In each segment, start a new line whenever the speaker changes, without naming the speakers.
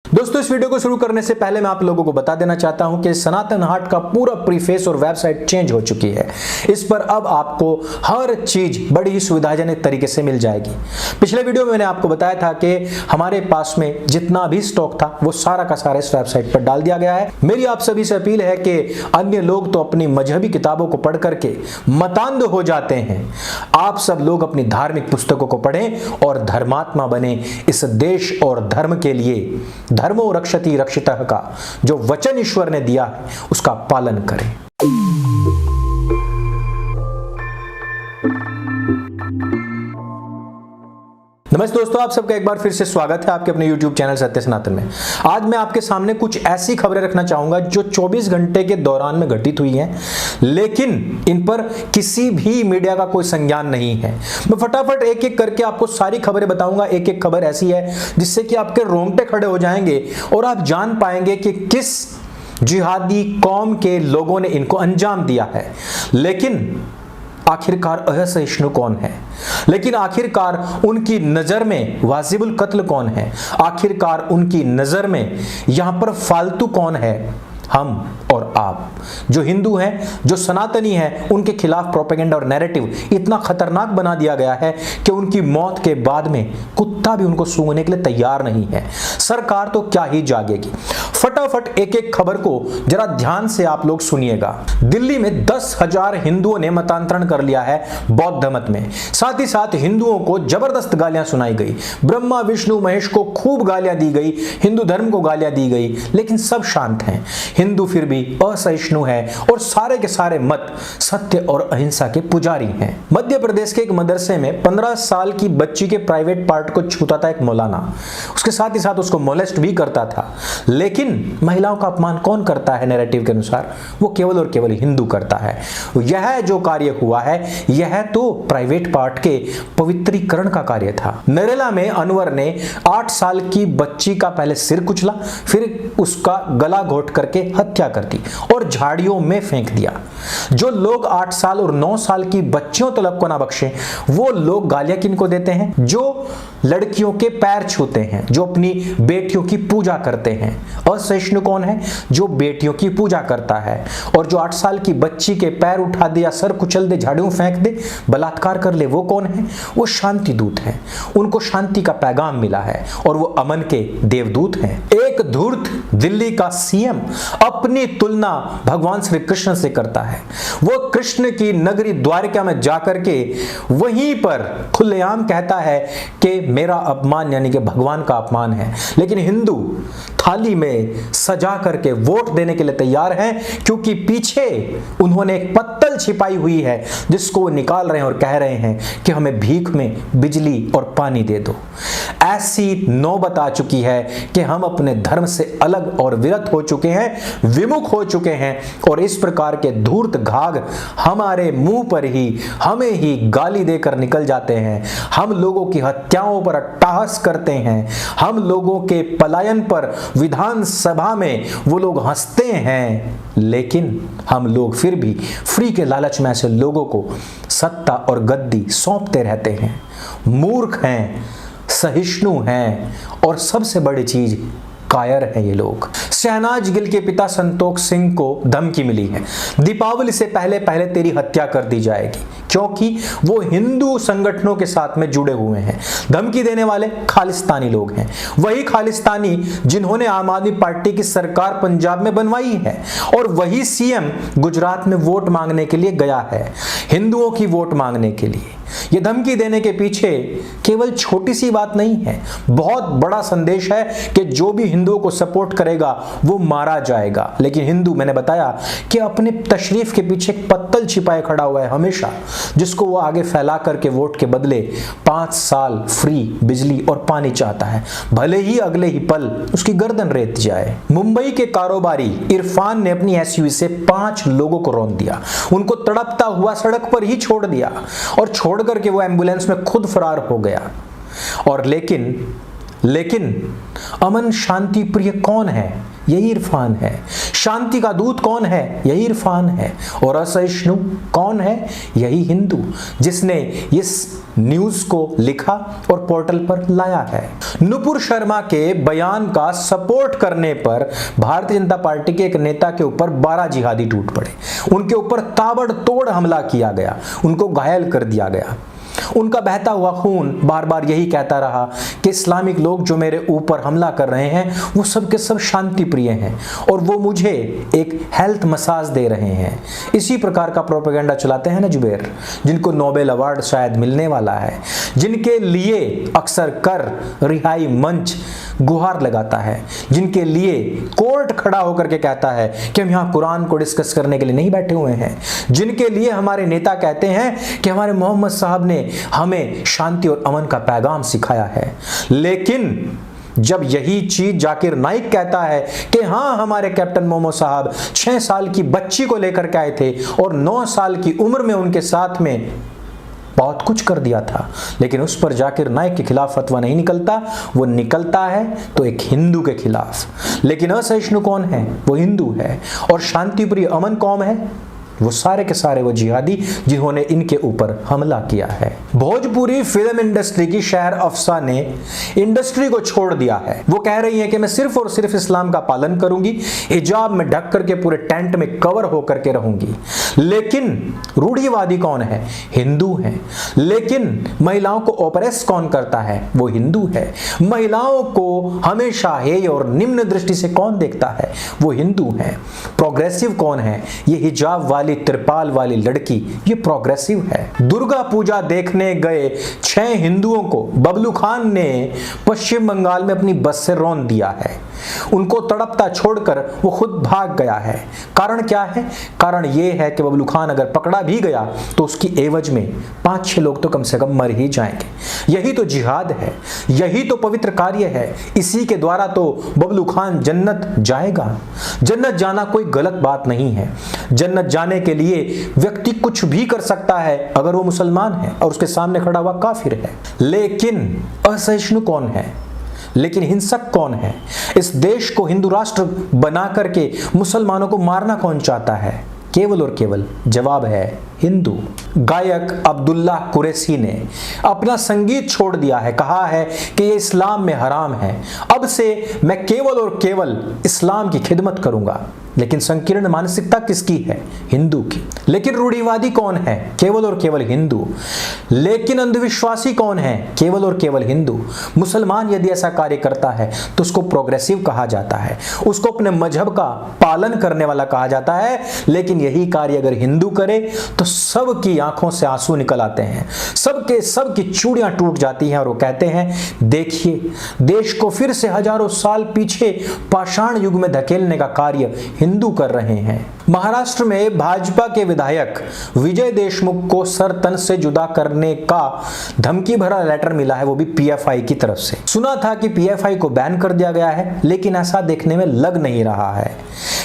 दोस्तों, इस वीडियो को शुरू करने से पहले मैं आप लोगों को बता देना चाहता हूं कि सनातन हाट का पूरा प्रीफेस और वेबसाइट चेंज हो चुकी है। इस पर अब आपको हर चीज बड़ी ही सुविधाजनक तरीके से मिल जाएगी। पिछले वीडियो में मैंने आपको बताया था कि हमारे पास में जितना भी स्टॉक था वो सारा का सारा इस वेबसाइट पर डाल दिया गया है। मेरी आप सभी से अपील है कि अन्य लोग तो अपनी मजहबी किताबों को पढ़ करके मतांध हो जाते हैं, आप सब लोग अपनी धार्मिक पुस्तकों को पढ़ें और धर्मात्मा बने। इस देश और धर्म के लिए धर्मो रक्षति रक्षितः का जो वचन ईश्वर ने दिया है उसका पालन करें। नमस्ते दोस्तों, आप सबका एक बार फिर से स्वागत है आपके अपने YouTube चैनल सत्य सनातन में। आज मैं आपके सामने कुछ ऐसी खबरें रखना चाहूंगा जो 24 घंटे के दौरान में घटित हुई हैं, लेकिन इन पर किसी भी मीडिया का कोई संज्ञान नहीं है। मैं फटाफट एक एक करके आपको सारी खबरें बताऊंगा। एक एक खबर ऐसी है जिससे कि आपके रोंगटे खड़े हो जाएंगे और आप जान पाएंगे कि किस जिहादी कौम के लोगों ने इनको अंजाम दिया है। लेकिन आखिरकार असहिष्णु कौन है? लेकिन आखिरकार उनकी नजर में वाजिबुल कत्ल कौन है? आखिरकार उनकी नजर में यहां पर फालतू कौन है? हम और आप जो हिंदू हैं, जो सनातनी हैं, उनके खिलाफ प्रोपेगेंडा और नैरेटिव इतना खतरनाक बना दिया गया है कि उनकी मौत के बाद में कुत्ता भी उनको सूंघने के लिए तैयार नहीं है। सरकार तो क्या ही जागेगी। फटाफट एक एक खबर को जरा ध्यान से आप लोग सुनिएगा। दिल्ली में 10,000 हिंदुओं ने मतांतरण कर लिया है बौद्ध मत में। साथ ही साथ हिंदुओं को जबरदस्त गालियां सुनाई गई, ब्रह्मा विष्णु महेश को खूब गालियां दी गई, हिंदू धर्म को गालियां दी गई, लेकिन सब शांत हैं। हिंदू फिर भी असहिष्णु है और सारे के सारे मत सत्य और अहिंसा के पुजारी हैं। मध्य प्रदेश के एक मदरसे में 15 साल की बच्ची के प्राइवेट पार्ट को छूता था एक मौलाना। उसके साथ ही साथ उसको मोलेस्ट भी करता था। लेकिन महिलाओं का अपमान कौन करता है? नैरेटिव के अनुसार वो केवल और केवल हिंदू करता है। यह जो कार्य हुआ है यह तो प्राइवेट पार्ट के पवित्रीकरण का कार्य था। नरेला में अनवर ने 8 साल की बच्ची का पहले सिर कुचला, फिर उसका गला घोट करके हत्या कर दी और झाड़ियों में फेंक दिया। जो लोग 8 साल और 9 साल की बच्चियों तलब को ना बख्शे, वो लोग गालियां किनको देते हैं? जो लड़कियों के पैर छूते हैं, जो अपनी बेटियों की पूजा करते हैं। असहिष्णु कौन है? जो बेटियों की पूजा करता है। और जो 8 साल की बच्ची के पैर उठा दे या सर कुचल दे, झाड़ियों फेंक दे, बलात्कार कर ले, वो कौन है? वो शांति दूत हैं। उनको शांति का पैगाम मिला है और वो अमन के देवदूत हैं। एक धूर्त दिल्ली का सीएम अपनी तुलना भगवान श्री कृष्ण से करता है। वो कृष्ण की नगरी द्वारका में जाकर के वहीं पर खुलेआम कहता है कि मेरा अपमान यानी कि भगवान का अपमान है। लेकिन हिंदू थाली में सजा करके वोट देने के लिए तैयार हैं, क्योंकि पीछे उन्होंने एक पत्तल छिपाई हुई है जिसको वो निकाल रहे हैं और कह रहे हैं कि हमें भीख में बिजली और पानी दे दो। ऐसी नौबत आ चुकी है कि हम अपने धर्म से अलग और विरत हो चुके हैं, विमुख हो चुके हैं और इस प्रकार के धूर्त घाघ हमारे मुंह पर ही हमें ही गाली देकर निकल जाते हैं। हम लोगों की हत्याओं पर अट्टहास करते हैं। हम लोगों के पलायन पर विधानसभा में वो लोग हंसते हैं, लेकिन हम लोग फिर भी फ्री के लालच में ऐसे लोगों को सत्ता और गद्दी सौंपते रहते हैं। मूर्ख हैं, सहिष्णु हैं और सबसे बड़ी चीज कायर है ये लोग। शहनाज गिल के पिता संतोष सिंह को धमकी मिली है, दीपावली से पहले पहले तेरी हत्या कर दी जाएगी, क्योंकि वो हिंदू संगठनों के साथ में जुड़े हुए हैं। धमकी देने वाले खालिस्तानी लोग हैं, वही खालिस्तानी जिन्होंने आम आदमी पार्टी की सरकार पंजाब में बनवाई है और वही सीएम गुजरात में वोट मांगने के लिए गया है, हिंदुओं की वोट मांगने के लिए। ये धमकी देने के पीछे केवल छोटी सी बात नहीं है, बहुत बड़ा संदेश है कि जो भी हिंदुओं को सपोर्ट करेगा वो मारा जाएगा। लेकिन हिंदू, मैंने बताया कि अपने तशरीफ के पीछे एक पत्तल छिपाए खड़ा हुआ है हमेशा, जिसको वो आगे फैला करके वोट के बदले 5 साल फ्री बिजली और पानी चाहता है, भले ही अगले ही पल उसकी गर्दन रेत जाए। मुंबई के कारोबारी इरफान ने अपनी एसयूवी से 5 लोगों को रौंद दिया, उनको तड़पता हुआ सड़क पर ही छोड़ दिया और छोड़ करके वो एम्बुलेंस में खुद फरार हो गया। और लेकिन अमन शांति प्रिय कौन है? यही इरफान है। शांति का दूत कौन है? यही इरफान है। और असहिष्णु कौन है? यही हिंदू, जिसने इस न्यूज को लिखा और पोर्टल पर लाया है। नुपुर शर्मा के बयान का सपोर्ट करने पर भारतीय जनता पार्टी के एक नेता के ऊपर 12 जिहादी टूट पड़े। उनके ऊपर ताबड़तोड़ हमला किया गया, उनको घायल कर दिया गया। उनका बहता हुआ खून बार बार यही कहता रहा कि इस्लामिक लोग जो मेरे ऊपर हमला कर रहे हैं वो सब के सब शांति प्रिय हैं और वो मुझे एक हेल्थ मसाज दे रहे हैं। इसी प्रकार का प्रोपेगेंडा चलाते हैं ना जुबैर, जिनको नोबेल अवार्ड शायद मिलने वाला है, जिनके लिए अक्सर कर रिहाई मंच गुहार लगाता है, जिनके लिए कोर्ट खड़ा होकर के कहता है कि हम यहाँ कुरान को डिस्कस करने के लिए नहीं बैठे हुए हैं, जिनके लिए हमारे नेता कहते हैं कि हमारे मोहम्मद साहब ने हमें शांति और अमन का पैगाम सिखाया है। लेकिन जब यही चीज जाकिर नाइक कहता है कि हाँ हमारे कैप्टन मोमो साहब 6 साल की बच्ची को लेकर के आए थे और 9 साल की उम्र में उनके साथ में बहुत कुछ कर दिया था, लेकिन उस पर जाकिर नाइक के खिलाफ फतवा नहीं निकलता, वो निकलता है तो एक हिंदू के खिलाफ। लेकिन असहिष्णु कौन है? वो हिंदू है। और शांति प्रिय अमन कौन है? वो सारे के सारे वो जिहादी जिन्होंने इनके ऊपर हमला किया है। भोजपुरी फिल्म इंडस्ट्री की शहर अफसा ने इंडस्ट्री को छोड़ दिया है। वो कह रही है कि मैं सिर्फ और सिर्फ इस्लाम का पालन करूंगी, हिजाब में ढक करके पूरे टेंट में कवर होकर के रहूंगी। लेकिन रूढ़िवादी कौन है? हिंदू है। लेकिन महिलाओं को ऑपरेस कौन करता है? वो हिंदू है। महिलाओं को हमेशा हेय और निम्न दृष्टि से कौन देखता है? वो हिंदू है। प्रोग्रेसिव कौन है? ये हिजाब वाली त्रिपाल वाली लड़की, ये प्रोग्रेसिव है। दुर्गा पूजा देखने गए 6 हिंदुओं को बबलू खान ने पश्चिम बंगाल में अपनी बस से रौंद दिया है। उनको तड़पता छोड़कर वो खुद भाग गया है। कारण क्या है? कारण ये है कि बबलू खान अगर पकड़ा भी गया तो उसकी एवज में 5-6 लोग तो कम से कम मर ही जाएंगे। यही तो जिहाद है, यही तो पवित्र कार्य है। इसी के द्वारा तो बबलू खान जन्नत जाएगा। जन्नत जाना कोई गलत बात नहीं है। जन्नत जाने के लिए व्यक्ति कुछ भी कर सकता है अगर वो मुसलमान है और उसके सामने खड़ा हुआ काफिर है। लेकिन असहिष्णु कौन है? लेकिन हिंसक कौन है? इस देश को हिंदू राष्ट्र बना करके मुसलमानों को मारना कौन चाहता है? केवल और केवल जवाब है हिंदू। गायक अब्दुल्ला कुरैशी ने अपना संगीत छोड़ दिया है, कहा है कि ये इस्लाम में हराम है, अब से मैं केवल और केवल इस्लाम की खिदमत करूंगा। लेकिन संकीर्ण मानसिकता किसकी है? हिंदू की। लेकिन रूढ़िवादी कौन है? केवल और केवल हिंदू। लेकिन अंधविश्वासी कौन है? केवल और केवल हिंदू। मुसलमान यदि ऐसा कार्य करता है तो उसको प्रोग्रेसिव कहा जाता है, उसको अपने मजहब का पालन करने वाला कहा जाता है। लेकिन यही कार्य अगर हिंदू करे तो सबकी आंखों से आंसू निकल आते हैं, सबकी चूड़ियां टूट जाती हैं और वो कहते हैं देखिए देश को फिर से हजारों साल पीछे पाषाण युग में धकेलने का कार्य हिंदू कर रहे हैं। महाराष्ट्र में भाजपा के विधायक विजय देशमुख को सर तन से जुदा करने का धमकी भरा लेटर मिला है, वो भी पीएफआई की तरफ से। सुना था कि पीएफआई को बैन कर दिया गया है, लेकिन ऐसा देखने में लग नहीं रहा है।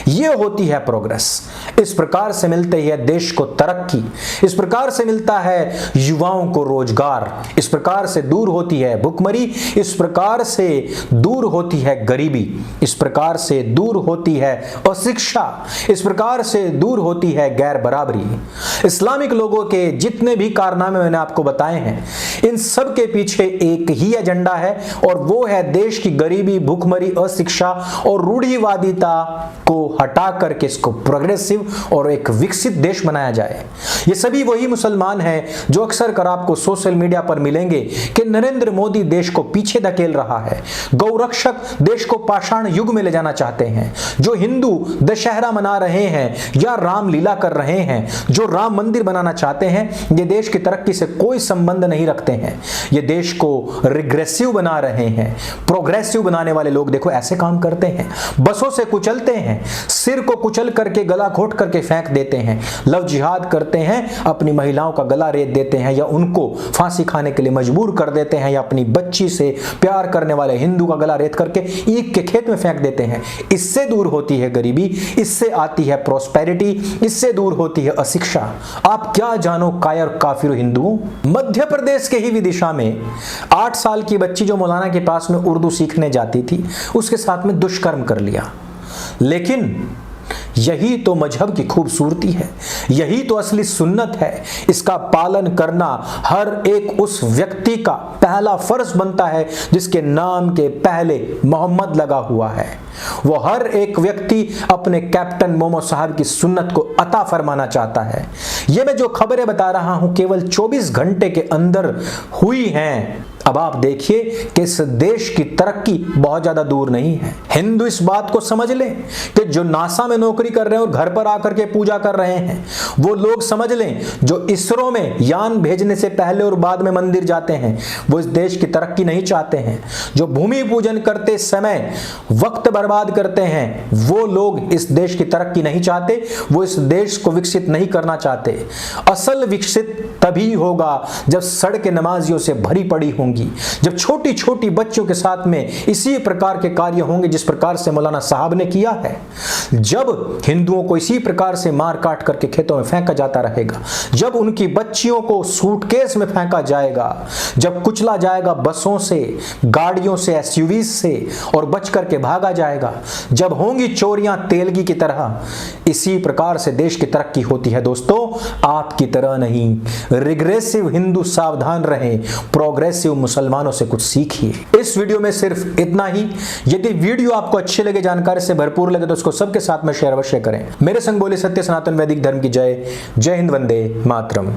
ये होती है प्रोग्रेस। इस प्रकार से मिलती है देश को तरक्की, इस प्रकार से मिलता है युवाओं को रोजगार, इस प्रकार से दूर होती है भुखमरी, इस प्रकार से दूर होती है गरीबी, इस प्रकार से दूर होती है अशिक्षा, इस प्रकार से दूर होती है गैर बराबरी। इस्लामिक लोगों के जितने भी कारनामे मैंने आपको बताए हैं, इन सब के पीछे एक ही एजेंडा है और वो है देश की गरीबी, भुखमरी, अशिक्षा और रूढ़िवादिता को हटा करके इसको प्रोग्रेसिव और एक विकसित देश बनाया जाए। ये सभी वही मुसलमान हैं जो अक्सर कर आपको सोशल मीडिया पर मिलेंगे कि नरेंद्र मोदी देश को पीछे धकेल रहा है, गौरक्षक देश को पाषाण युग में ले जाना चाहते हैं, जो हिंदू दशहरा मना रहे हैं या रामलीला कर रहे हैं, जो राम मंदिर बनाना चाहते हैं, ये देश की तरक्की से कोई संबंध नहीं रखते हैं, ये देश को रिग्रेसिव बना रहे हैं। प्रोग्रेसिव बनाने वाले लोग देखो ऐसे काम करते हैं, बसों से कुचलते हैं, सिर को कुचल करके गला घोट करके फेंक देते हैं, लव जिहाद करते हैं, अपनी महिलाओं का गला रेत देते हैं या उनको फांसी खाने के लिए मजबूर कर देते हैं, या अपनी बच्ची से प्यार करने वाले हिंदू का गला रेत करके ईख के खेत में फेंक देते हैं। इससे दूर होती है गरीबी, इससे आती है प्रोस्पेरिटी, इससे दूर होती है अशिक्षा। आप क्या जानो कायर काफिर हिंदुओं। मध्य प्रदेश के ही विदिशा में 8 साल की बच्ची जो मौलाना के पास में उर्दू सीखने जाती थी, उसके साथ में दुष्कर्म कर लिया। लेकिन यही तो मजहब की खूबसूरती है, यही तो असली सुन्नत है। इसका पालन करना हर एक उस व्यक्ति का पहला फर्ज बनता है जिसके नाम के पहले मोहम्मद लगा हुआ है। वो हर एक व्यक्ति अपने कैप्टन मोमो साहब की सुन्नत को अता फरमाना चाहता है। ये मैं जो खबरें बता रहा हूं केवल 24 घंटे के अंदर हुई हैं। अब आप देखिए कि इस देश की तरक्की बहुत ज्यादा दूर नहीं है। हिंदू इस बात को समझ लें कि जो नासा में नौकरी कर रहे हैं और घर पर आकर के पूजा कर रहे हैं, वो लोग समझ लें जो इसरो में यान भेजने से पहले और बाद में मंदिर जाते हैं, वो इस देश की तरक्की नहीं चाहते हैं। जो भूमि पूजन करते समय वक्त बर्बाद करते हैं, वो लोग इस देश की तरक्की नहीं चाहते, वो इस देश को विकसित नहीं करना चाहते। असल विकसित तभी होगा जब सड़कें नमाजियों से भरी पड़ी होंगी, जब छोटी छोटी बच्चों के साथ में इसी प्रकार के कार्य होंगे जिस प्रकार से मौलाना साहब ने किया है। जब हिंदुओं को इसी प्रकार से मार काट करके खेतों में फेंका जाता रहेगा, जब उनकी बच्चियों को सूटकेस में फेंका जाएगा, जब कुचला जाएगा बसों से, गाड़ियों से, एसयूवीज से और बच करके भागा जाएगा, जब होंगी चोरियां तेलगी की तरह, इसी प्रकार से देश की तरक्की होती है। दोस्तों, आपकी तरह नहीं। रिग्रेसिव हिंदू सावधान रहें, प्रोग्रेसिव मुसलमानों से कुछ सीखिए। इस वीडियो में सिर्फ इतना ही। यदि वीडियो आपको अच्छे लगे, जानकारी से भरपूर लगे, तो उसको सबके साथ में शेयर अवश्य करें। मेरे संग बोले सत्य सनातन वैदिक धर्म की जय। जय हिंद, वंदे मातरम।